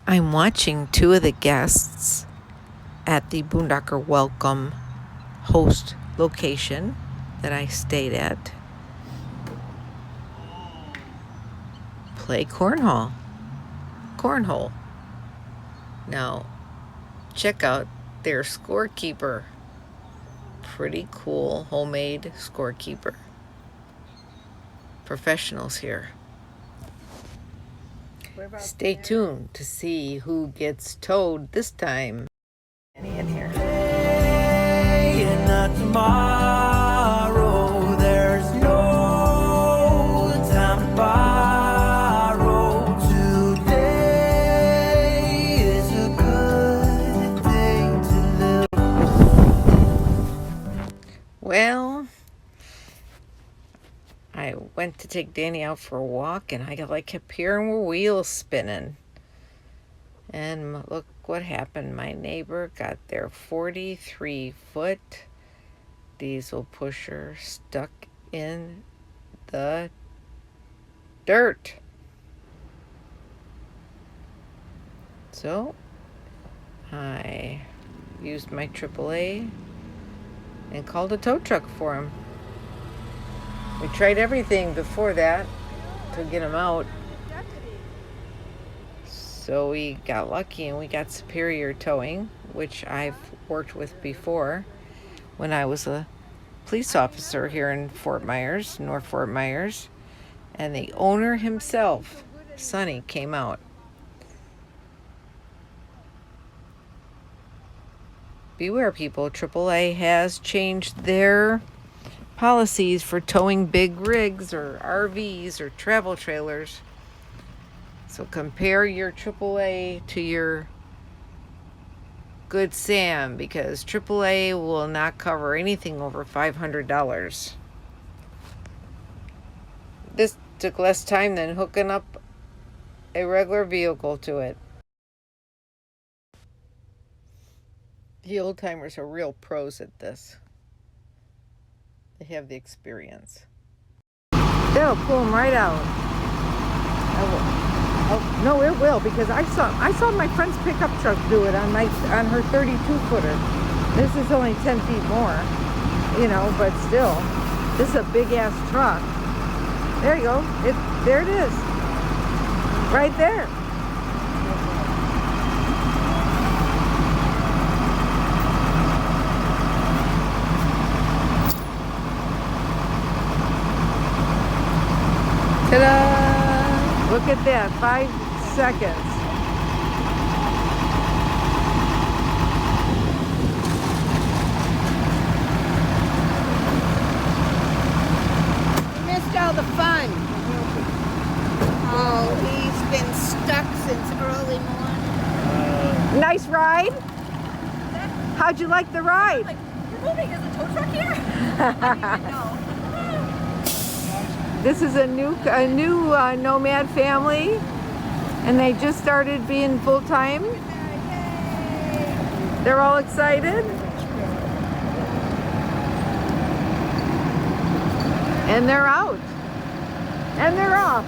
I'm watching two of the guests at the Boondocker Welcome host location that I stayed at play cornhole. Now, check out their scorekeeper. Pretty cool homemade scorekeeper. Professionals here. Stay tuned to see who gets towed this time. Any in here? Today and not tomorrow. There's no time to borrow. Today is a good day to live. Well, I went to take Danny out for a walk, and I kept hearing her wheels spinning. And look what happened. My neighbor got their 43-foot diesel pusher stuck in the dirt. So I used my AAA and called a tow truck for him. We tried everything before that to get him out. So we got lucky and we got Superior Towing, which I've worked with before when I was a police officer here in Fort Myers, North Fort Myers. And the owner himself, Sonny, came out. Beware, people. AAA has changed their policies for towing big rigs or RVs or travel trailers. So compare your AAA to your Good Sam, because AAA will not cover anything over $500. This took less time than hooking up a regular vehicle to it. The old timers are real pros at this. They have the experience. They'll pull them right out. Oh, no, it will, because I saw my friend's pickup truck do it on her 32-footer. This is only 10 feet more, but still, this is a big ass truck. There you go. There it is, right there. Ta-da! Look at that, 5 seconds. We missed all the fun. Oh, he's been stuck since early morning. Nice ride? How'd you like the ride? You're moving as a tow truck here? I didn't even know. This is a new Nomad family, and they just started being full-time. They're all excited. And they're out. And they're off.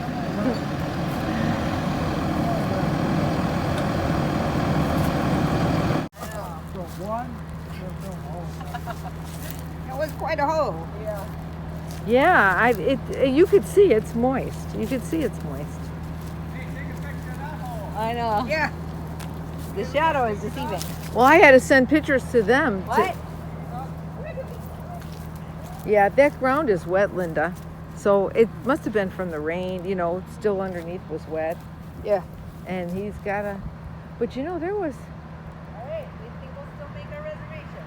It was quite a hole. Yeah, you could see it's moist. You could see it's moist. I know. Yeah. The shadow is deceiving. Well, I had to send pictures to them. What? Yeah, that ground is wet, Linda. So it must have been from the rain, still underneath was wet. Yeah. And he's got a, but there was. All right, we think we'll still make our reservation.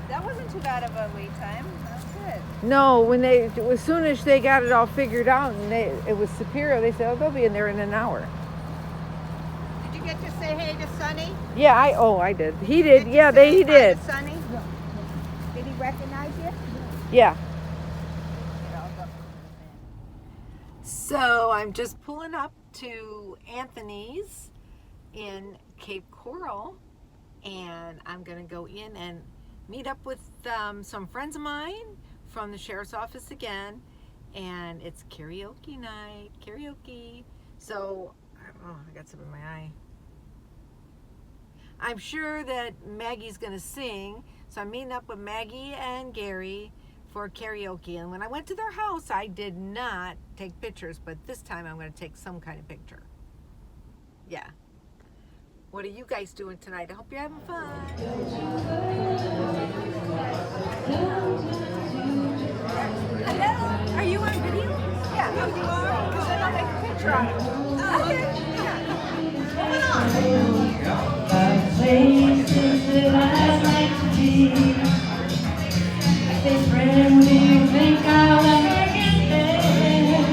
That wasn't too bad of a wait time. That was good. No, as soon as they got it all figured out and it was Superior, they said, oh, they'll be in there in an hour. Did you get to say hey to Sonny? Yeah, I did. He did. Yeah, he did. Sonny? Did he recognize you? Yeah. So I'm just pulling up to Anthony's in Cape Coral, and I'm going to go in and meet up with some friends of mine from the sheriff's office again, and it's karaoke night. So, oh, I got something in my eye. I'm sure that Maggie's going to sing. So I'm meeting up with Maggie and Gary for karaoke. And when I went to their house, I did not take pictures, but this time I'm going to take some kind of picture. Yeah. What are you guys doing tonight? I hope you're having fun. Hello? Are you on video? Yeah. Oh, you are? Because then I'll make a picture on it. Oh, okay. Places that I'd like to be. I say, friend, do you think I'll ever get there?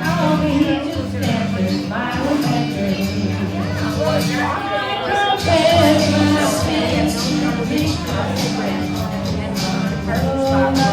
I'll be just dancing by the memory. Compare my sins to me. Oh, my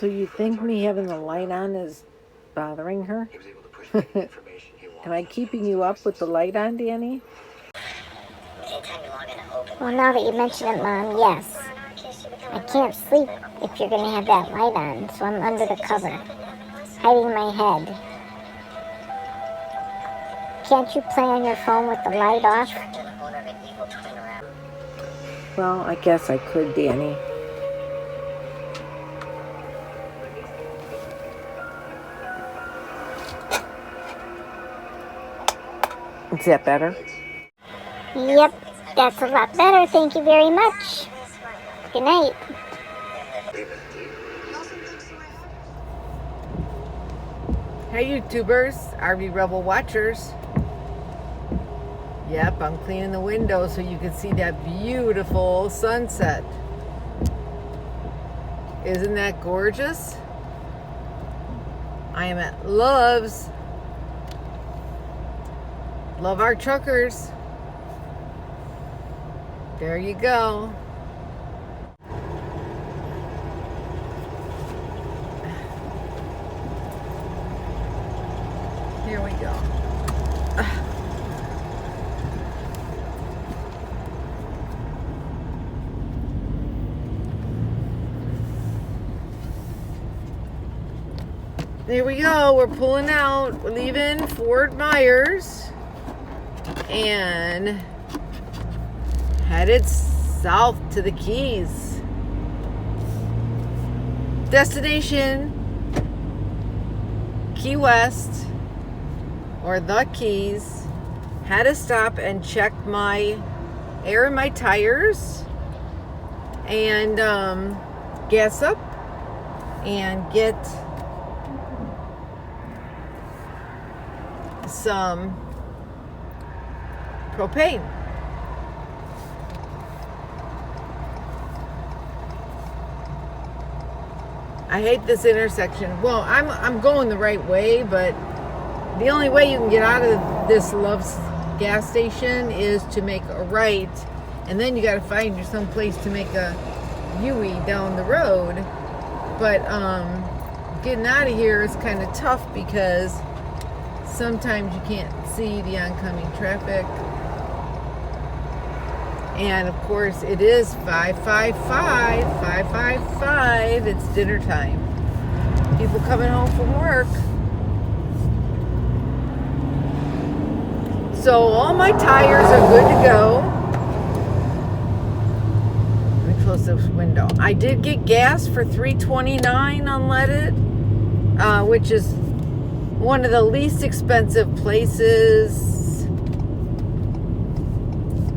So you think me having the light on is bothering her? Am I keeping you up with the light on, Danny? Well, now that you mention it, Mom, yes. I can't sleep if you're going to have that light on, so I'm under the cover, hiding my head. Can't you play on your phone with the light off? Well, I guess I could, Danny. Is that better? Yep, that's a lot better. Thank you very much. Good night. Hey YouTubers, RVRebel watchers. Yep, I'm cleaning the window so you can see that beautiful sunset. Isn't that gorgeous? I am at Love's. Love our truckers. There you go. Here we go. There we go. We're pulling out. We're leaving Fort Myers and headed south to the Keys. Destination Key West or the Keys. Had to stop and check my air in my tires and gas up and get some propane. I hate this intersection. Well, I'm going the right way, but the only way you can get out of this Love's gas station is to make a right, and then you got to find you some place to make a U-ey down the road. But getting out of here is kind of tough because sometimes you can't see the oncoming traffic. And of course it is 5:55. It's dinner time. People coming home from work. So all my tires are good to go. Let me close this window. I did get gas for $3.29 unleaded, which is one of the least expensive places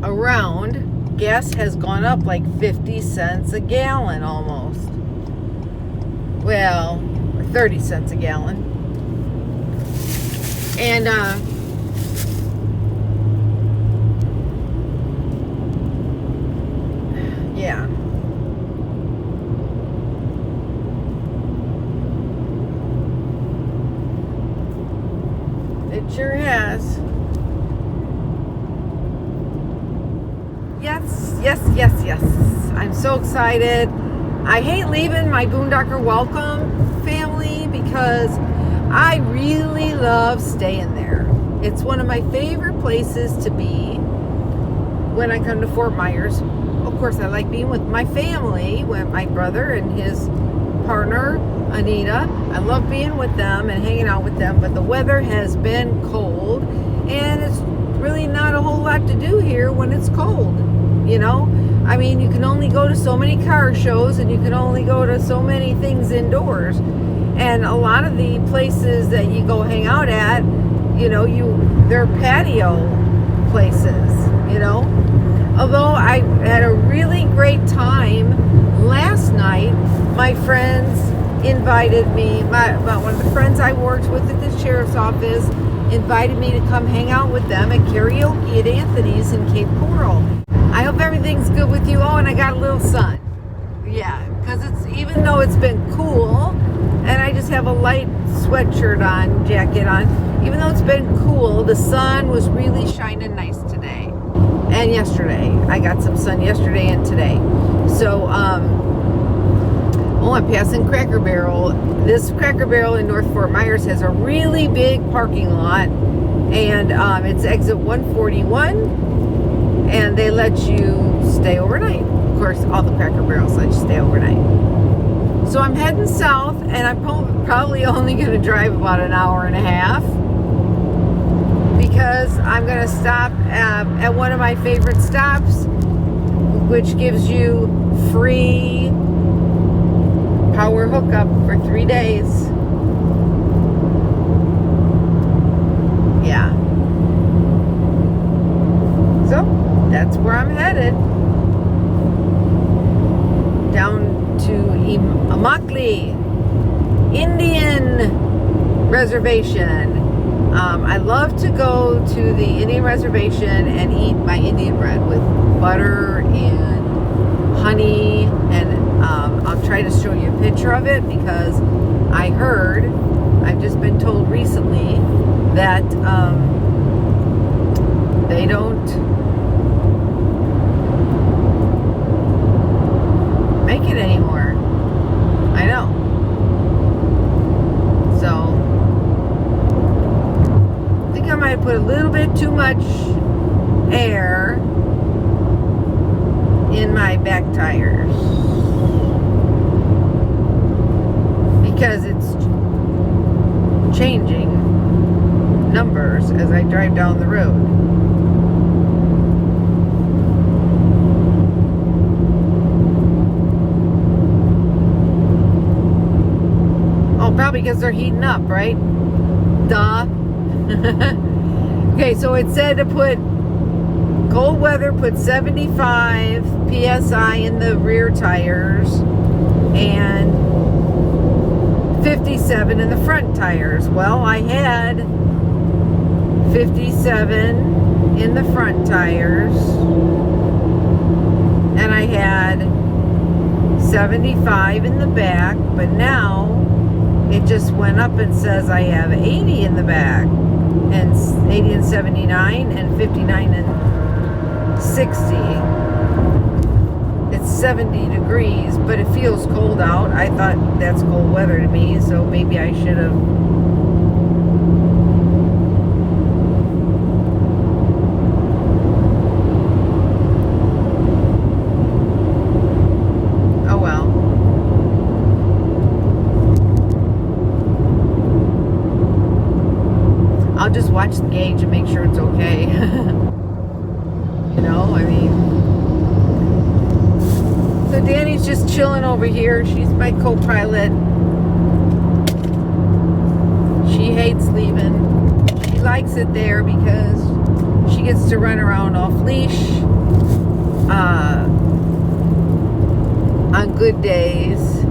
around. Gas has gone up like 50 cents a gallon almost. Well, 30 cents a gallon. And yeah. sure has. Yes. I'm so excited. I hate leaving my Boondocker Welcome family because I really love staying there. It's one of my favorite places to be when I come to Fort Myers. Of course, I like being with my family, with my brother and his partner, Anita. I love being with them and hanging out with them, but the weather has been cold, and it's really not a whole lot to do here when it's cold, you know? I mean, you can only go to so many car shows, and you can only go to so many things indoors. And a lot of the places that you go hang out at, you know, they're patio places, you know? Although I had a really great time last night, my friends invited me, one of the friends I worked with at the sheriff's office invited me to come hang out with them at karaoke at Anthony's in Cape Coral. I hope everything's good with you. Oh, and I got a little sun. Yeah, because even though it's been cool, and I just have a light sweatshirt on, jacket on, even though it's been cool, the sun was really shining nice today. And yesterday. I got some sun yesterday and today. So, I'm passing Cracker Barrel. This Cracker Barrel in North Fort Myers has a really big parking lot, and it's exit 141, and they let you stay overnight. Of course, all the Cracker Barrels let you stay overnight. So I'm heading south, and I'm probably only going to drive about an hour and a half, because I'm going to stop at one of my favorite stops, which gives you free power hookup for 3 days. Yeah. So, that's where I'm headed. Down to Immokalee Indian Reservation. I love to go to the Indian Reservation and eat my Indian bread with butter and honey, and I'll try to show you a picture of it, because I've just been told recently that they don't make it anymore. I know. So I think I might put a little bit too much air in my back tires, because it's changing numbers as I drive down the road. Oh, probably because they're heating up, right? Duh. Okay, so it said to put cold weather, put 75 psi in the rear tires and 57 in the front tires. Well, I had 57 in the front tires, and I had 75 in the back, but now it just went up and says I have 80 in the back, and 80 and 79, and 59 and 60. It's 70 degrees, but it feels cold out. I thought that's cold weather to me, so maybe I should have. Oh well. I'll just watch the gauge and make sure it's okay. You know, I mean. So Danny's just chilling over here. She's my co-pilot. She hates leaving. She likes it there because she gets to run around off leash on good days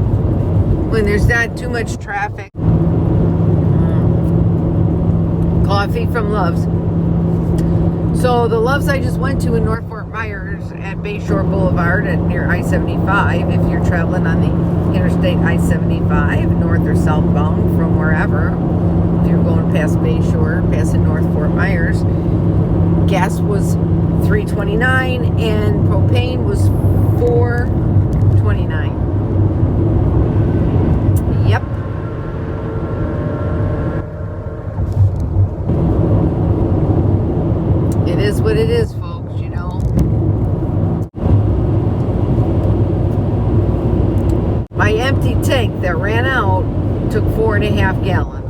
when there's not too much traffic. Coffee from Love's. So the Love's I just went to in North Fort Myers at Bayshore Boulevard at near I-75, if you're traveling on the interstate I-75, north or southbound from wherever, if you're going past Bayshore, past the North Fort Myers, gas was $3.29 and propane was $4.29. Yep. It is what it is, folks, you know. My empty tank that ran out took 4.5 gallons.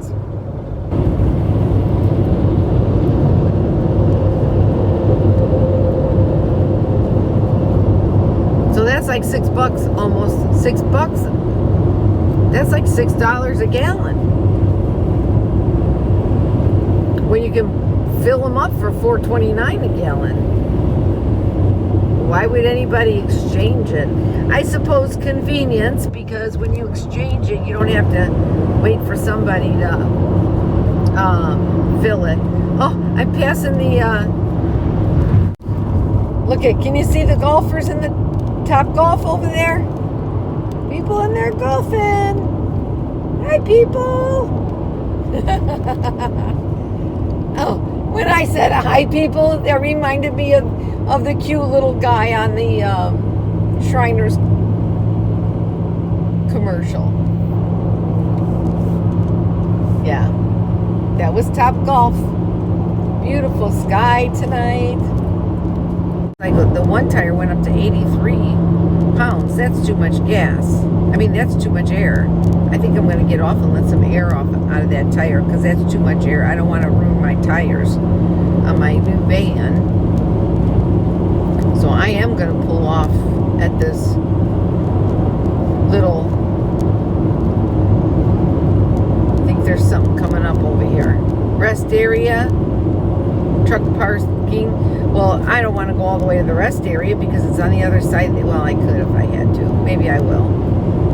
So that's like $6, almost $6. That's like $6 a gallon. When you can fill them up for $4.29 a gallon. Why would anybody exchange it? I suppose convenience, because when you exchange it, you don't have to wait for somebody to fill it. Oh, I'm passing the, look at, can you see the golfers in the Top Golf over there? People in there golfing. Hi, people. Oh, when I said hi, people, that reminded me of the cute little guy on the Shriners commercial. Yeah, that was Top Golf. Beautiful sky tonight. Like the one tire went up to 83 pounds. That's too much gas. I mean, that's too much air. I think I'm going to get off and let some air off out of that tire, because that's too much air. I don't want to ruin my tires on my new van. So I am going to pull off at this little, I think there's something coming up over here. Rest area, truck parking. Well, I don't want to go all the way to the rest area because it's on the other side. Well, I could if I had to. Maybe I will.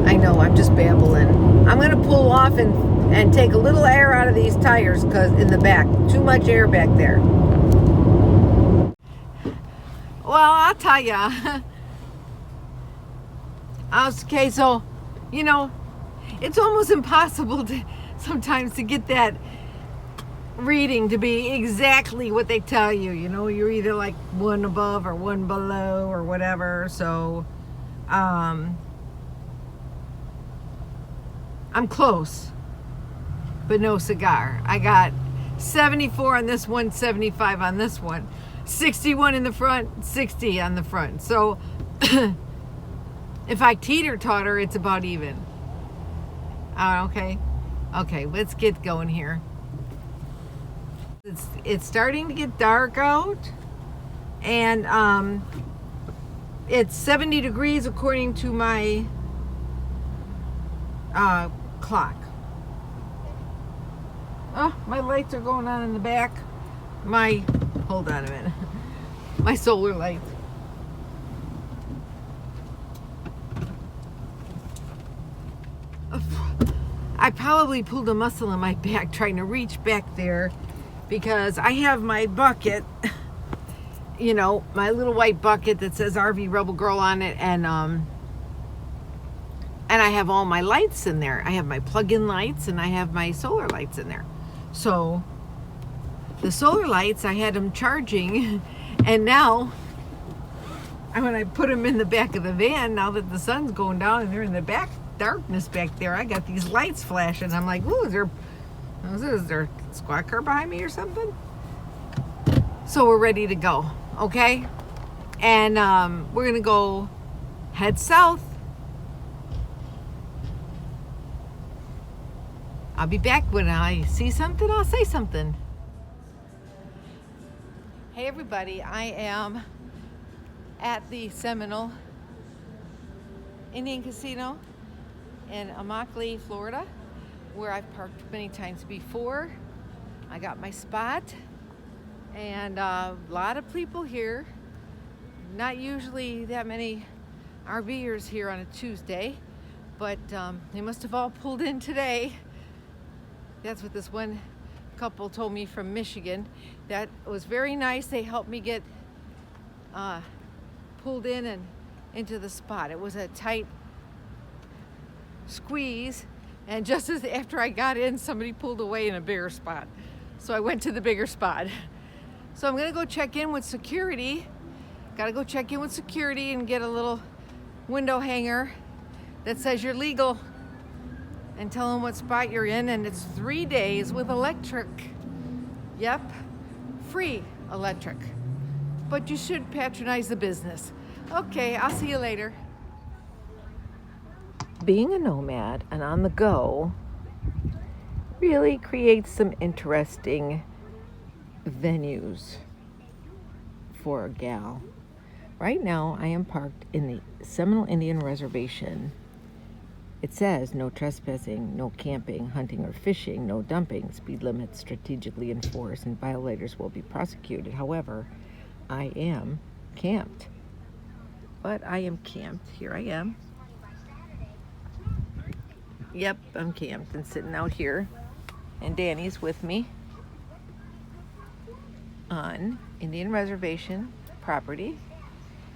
I know, I'm just babbling. I'm going to pull off and take a little air out of these tires, because in the back, too much air back there. Well, I'll tell ya. Okay, so, you know, it's almost impossible sometimes to get that reading to be exactly what they tell you. You know, you're either like one above or one below or whatever. So, I'm close, but no cigar. I got 74 on this one, 75 on this one, 61 in the front, 60 on the front. So if I teeter-totter, it's about even. Okay, let's get going here. It's starting to get dark out, and it's 70 degrees according to my clock. Oh, my lights are going on in the back. Hold on a minute. My solar lights. I probably pulled a muscle in my back trying to reach back there, because I have my bucket, you know, my little white bucket that says RVRebel Girl on it, and I have all my lights in there. I have my plug-in lights and I have my solar lights in there. So the solar lights, I had them charging, and now when I put them in the back of the van, now that the sun's going down and they're in the back darkness back there, I got these lights flashing. I'm like, ooh, is there a squad car behind me or something? So we're ready to go, okay? And we're gonna go head south. I'll be back when I see something. I'll say something. Hey everybody, I am at the Seminole Indian Casino in Immokalee, Florida, where I've parked many times before. I got my spot, and a lot of people here. Not usually that many RVers here on a Tuesday, but they must have all pulled in today. That's what this one couple told me from Michigan. That was very nice. They helped me get pulled in and into the spot. It was a tight squeeze, And just as after I got in, somebody pulled away in a bigger spot. So I went to the bigger spot. So I'm gonna go check in with security. Gotta go check in with security and get a little window hanger that says you're legal and tell them what spot you're in, and it's 3 days with electric. Yep, free electric. But you should patronize the business. Okay, I'll see you later. Being a nomad and on the go really creates some interesting venues for a gal. Right now, I am parked in the Seminole Indian Reservation. It says no trespassing, no camping, hunting, or fishing, no dumping, speed limits strategically enforced, and violators will be prosecuted. However, I am camped. But I am camped. Here I am. Yep, I'm camped and sitting out here. And Danny's with me on Indian Reservation property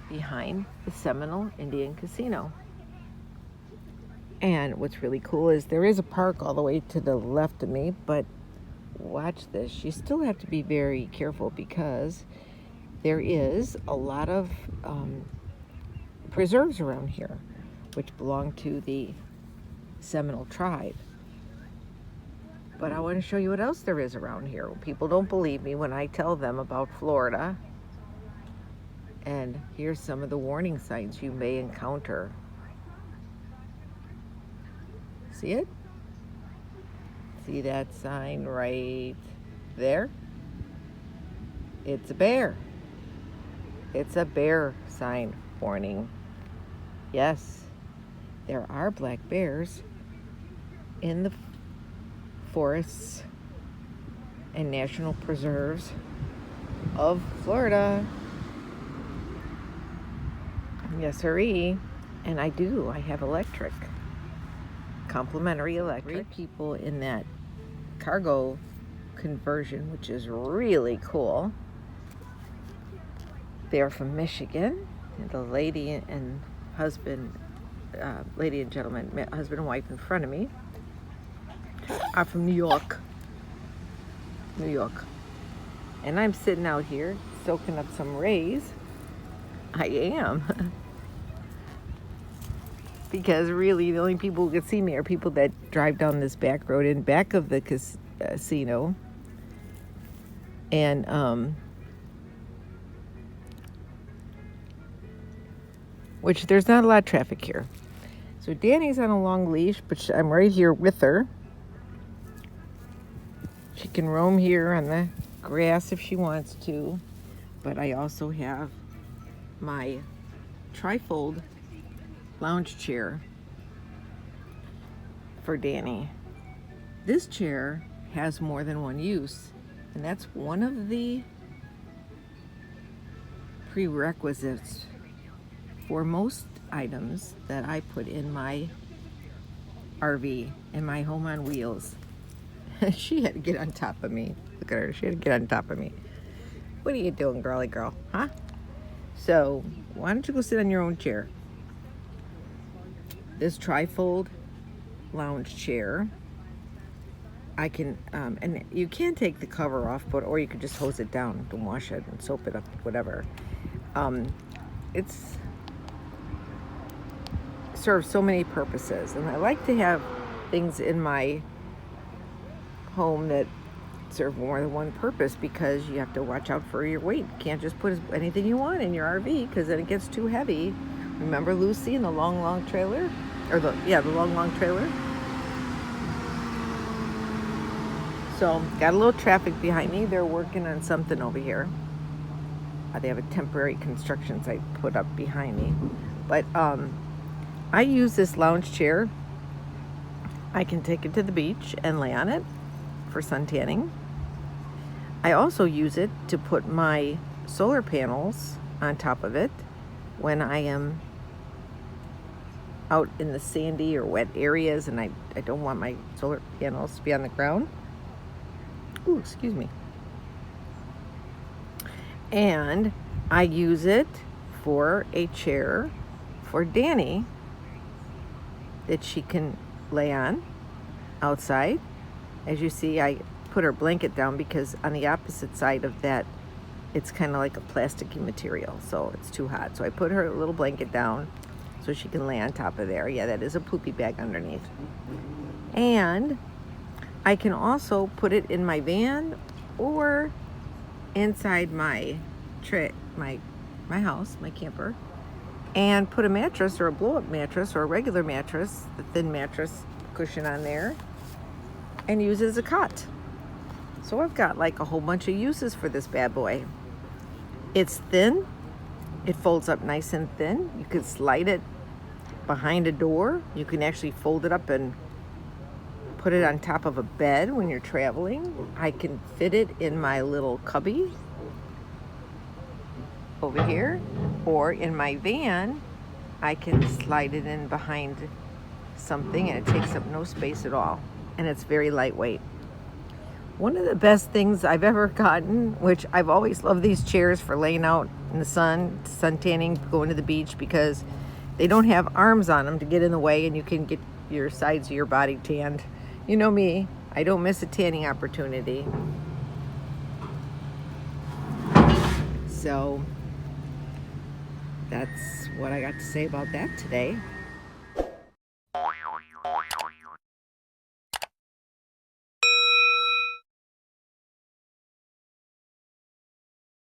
behind the Seminole Indian Casino. And what's really cool is there is a park all the way to the left of me, but watch this. You still have to be very careful because there is a lot of preserves around here, which belong to the Seminole tribe. But I want to show you what else there is around here. People don't believe me when I tell them about Florida. And here's some of the warning signs you may encounter. See it? See that sign right there? It's a bear. It's a bear sign warning. Yes, there are black bears in the forests and national preserves of Florida. Yes, sirree. And I have electric. Complimentary electric. Great people in that cargo conversion, which is really cool. They're from Michigan. And the lady and husband, lady and gentleman, husband and wife in front of me, are from New York. New York. And I'm sitting out here soaking up some rays. I am. Because really the only people who can see me are people that drive down this back road in back of the casino. And which there's not a lot of traffic here. So Danny's on a long leash, but I'm right here with her. She can roam here on the grass if she wants to. But I also have my trifold lounge chair for Danny. This chair has more than one use, and that's one of the prerequisites for most items that I put in my RV, in my home on wheels. She had to get on top of me. Look at her, she had to get on top of me. What are you doing, girly girl, huh? So, why don't you go sit on your own chair? This trifold lounge chair, I can, and you can take the cover off, or you could just hose it down and wash it and soap it up, whatever. It's serves so many purposes, and I like to have things in my home that serve more than one purpose, because you have to watch out for your weight. You can't just put anything you want in your RV, because then it gets too heavy. Remember Lucy in the long trailer? Or the long trailer. So, got a little traffic behind me. They're working on something over here. They have a temporary construction site put up behind me. But I use this lounge chair. I can take it to the beach and lay on it for sun tanning. I also use it to put my solar panels on top of it when I am out in the sandy or wet areas and I don't want my solar panels to be on the ground. Ooh, excuse me. And I use it for a chair for Danny that she can lay on outside. As you see, I put her blanket down because on the opposite side of that, it's kind of like a plasticky material, so it's too hot. So I put her little blanket down so she can lay on top of there. Yeah, that is a poopy bag underneath. And I can also put it in my van or inside my house, my camper, and put a mattress or a blow-up mattress or a regular mattress, the thin mattress cushion on there, and use it as a cot. So I've got like a whole bunch of uses for this bad boy. It's thin. It folds up nice and thin. You can slide it behind a door. You can actually fold it up and put it on top of a bed when you're traveling. I can fit it in my little cubby over here, or in my van, I can slide it in behind something and it takes up no space at all. And it's very lightweight. One of the best things I've ever gotten, which I've always loved these chairs for laying out in the sun, sun tanning, going to the beach, because they don't have arms on them to get in the way and you can get your sides of your body tanned. You know me, I don't miss a tanning opportunity. So that's what I got to say about that today.